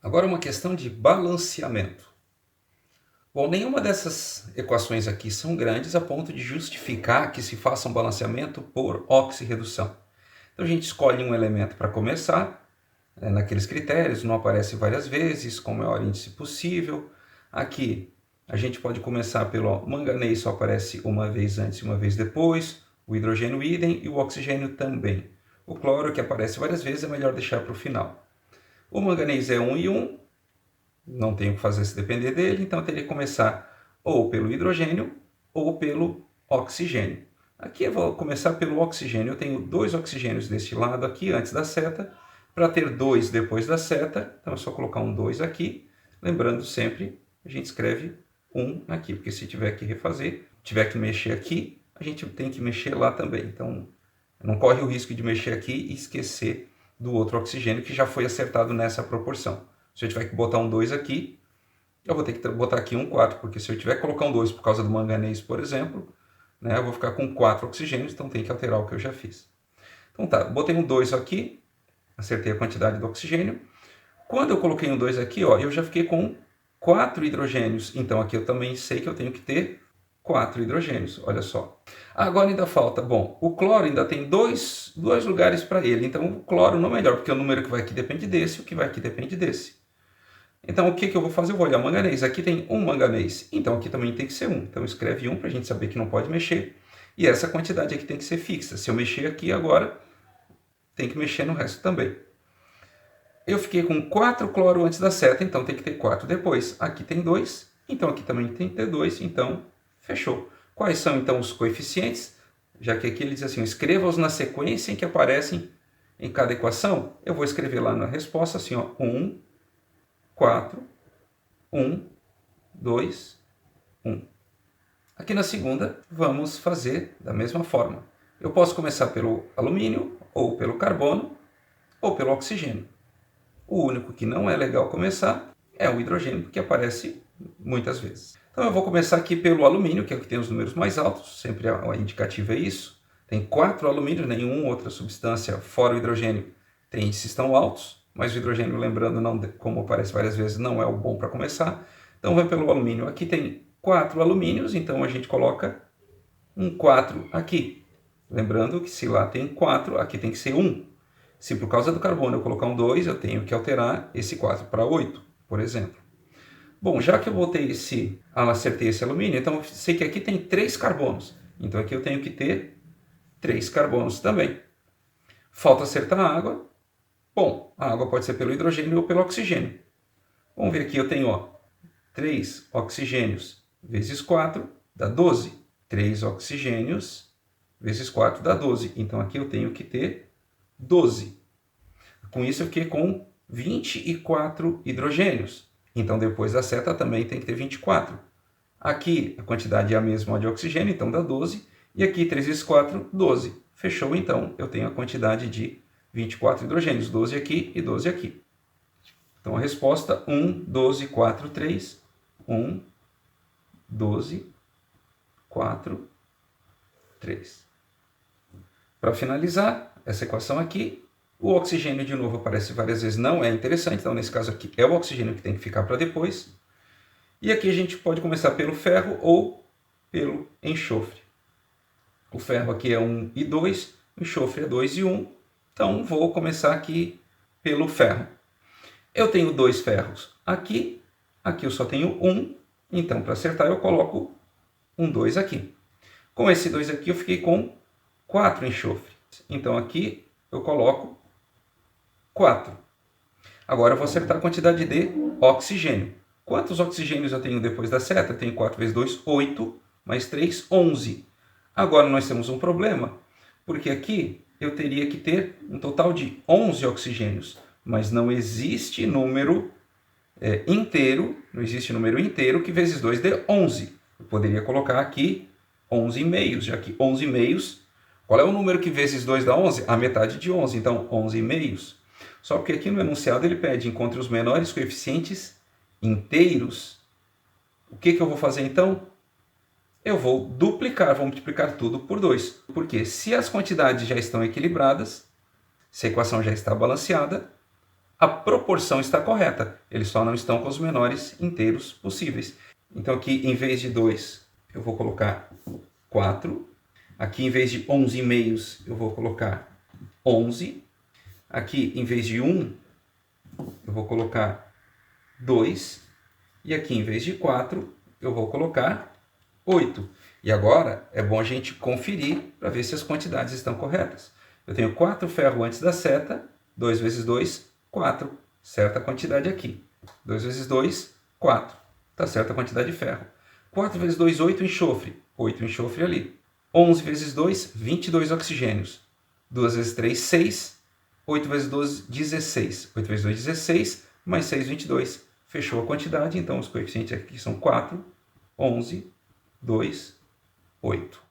Agora uma questão de balanceamento. Bom, nenhuma dessas equações aqui são grandes a ponto de justificar que se faça um balanceamento por oxirredução. Então a gente escolhe um elemento para começar, naqueles critérios, não aparece várias vezes, com o maior índice possível. Aqui a gente pode começar pelo manganês, só aparece uma vez antes e uma vez depois, o hidrogênio idem e o oxigênio também. O cloro, que aparece várias vezes, é melhor deixar para o final. O manganês é 1 e 1, não tenho o que fazer se depender dele, então eu teria que começar ou pelo hidrogênio ou pelo oxigênio. Aqui eu vou começar pelo oxigênio. Eu tenho 2 oxigênios deste lado aqui, antes da seta. Para ter 2 depois da seta, então é só colocar um 2 aqui. Lembrando sempre, a gente escreve 1 aqui, porque se tiver que refazer, tiver que mexer aqui, a gente tem que mexer lá também. Então, não corre o risco de mexer aqui e esquecer do outro oxigênio que já foi acertado nessa proporção. Se eu tiver que botar um 2 aqui, eu vou ter que botar aqui um 4, porque se eu tiver que colocar um 2 por causa do manganês, por exemplo, eu vou ficar com 4 oxigênios, então tem que alterar o que eu já fiz. Então tá, botei um 2 aqui, acertei a quantidade do oxigênio. Quando eu coloquei um 2 aqui, eu já fiquei com 4 hidrogênios, então aqui eu também sei que eu tenho que ter 4 hidrogênios, olha só. Agora ainda falta, bom, o cloro ainda tem dois lugares para ele, então o cloro não é melhor, porque o número que vai aqui depende desse, o que vai aqui depende desse. Então, o que eu vou fazer? Eu vou olhar manganês. Aqui tem um manganês, então aqui também tem que ser 1. Então, escreve 1 para a gente saber que não pode mexer. E essa quantidade aqui tem que ser fixa. Se eu mexer aqui agora, tem que mexer no resto também. Eu fiquei com 4 cloro antes da seta, então tem que ter 4 depois. Aqui tem 2, então aqui também tem que ter 2, então fechou. Quais são então os coeficientes? Já que aqui ele diz assim, escreva-os na sequência em que aparecem em cada equação. Eu vou escrever lá na resposta assim, 1, 4, 1, 2, 1. Aqui na segunda, vamos fazer da mesma forma. Eu posso começar pelo alumínio, ou pelo carbono, ou pelo oxigênio. O único que não é legal começar é o hidrogênio, porque aparece muitas vezes. Então eu vou começar aqui pelo alumínio, que é o que tem os números mais altos, sempre a indicativa é isso. Tem 4 alumínios, nenhuma outra substância fora o hidrogênio tem índices tão altos. Mas o hidrogênio, lembrando, não, como aparece várias vezes, não é o bom para começar. Então, vai pelo alumínio. Aqui tem 4 alumínios, então a gente coloca um 4 aqui. Lembrando que se lá tem 4, aqui tem que ser 1. Se por causa do carbono eu colocar um 2, eu tenho que alterar esse 4 para 8, por exemplo. Bom, já que eu botei acertei esse alumínio, então eu sei que aqui tem 3 carbonos. Então aqui eu tenho que ter 3 carbonos também. Falta acertar a água. Bom, a água pode ser pelo hidrogênio ou pelo oxigênio. Vamos ver aqui, eu tenho 3 oxigênios vezes 4 dá 12. 3 oxigênios vezes 4 dá 12. Então aqui eu tenho que ter 12. Com isso eu fiquei com 24 hidrogênios. Então depois da seta também tem que ter 24. Aqui a quantidade é a mesma de oxigênio, então dá 12. E aqui 3 vezes 4, 12. Fechou, então eu tenho a quantidade de 24 hidrogênios, 12 aqui e 12 aqui. Então a resposta 1, 12, 4, 3. 1, 12, 4, 3. Para finalizar essa equação aqui, o oxigênio de novo aparece várias vezes, não é interessante, então nesse caso aqui é o oxigênio que tem que ficar para depois. E aqui a gente pode começar pelo ferro ou pelo enxofre. O ferro aqui é 1 e 2, o enxofre é 2 e 1. Então vou começar aqui pelo ferro. Eu tenho 2 ferros aqui, aqui eu só tenho 1, então para acertar eu coloco um 2 aqui. Com esse 2 aqui eu fiquei com 4 enxofre, então aqui eu coloco 4. Agora eu vou acertar a quantidade de oxigênio. Quantos oxigênios eu tenho depois da seta? Eu tenho 4 vezes 2, 8, mais 3, 11. Agora nós temos um problema, porque aqui eu teria que ter um total de 11 oxigênios, mas não existe número inteiro, não existe número inteiro que vezes 2 dê 11. Eu poderia colocar aqui 11 meios, já que 11 meios, qual é o número que vezes 2 dá 11? A metade de 11, então 11 meios. Só porque aqui no enunciado ele pede encontre os menores coeficientes inteiros. O que eu vou fazer então? Eu vou duplicar, vou multiplicar tudo por 2. Porque se as quantidades já estão equilibradas, se a equação já está balanceada, a proporção está correta, eles só não estão com os menores inteiros possíveis. Então aqui, em vez de 2, eu vou colocar 4. Aqui, em vez de 11,5, eu vou colocar 11. Aqui, em vez de 1, eu vou colocar 2. E aqui, em vez de 4, eu vou colocar 8. E agora, é bom a gente conferir para ver se as quantidades estão corretas. Eu tenho 4 ferro antes da seta, 2 vezes 2, 4. Certa quantidade aqui. 2 vezes 2, 4. Está certa a quantidade de ferro. 4 vezes 2, 8 enxofre. 8 enxofre ali. 11 vezes 2, 22 oxigênios. 2 vezes 3, 6. 8 vezes 12, 16. 8 vezes 2, 16. Mais 6, 22. Fechou a quantidade. Então, os coeficientes aqui são 4, 11, 2, 8.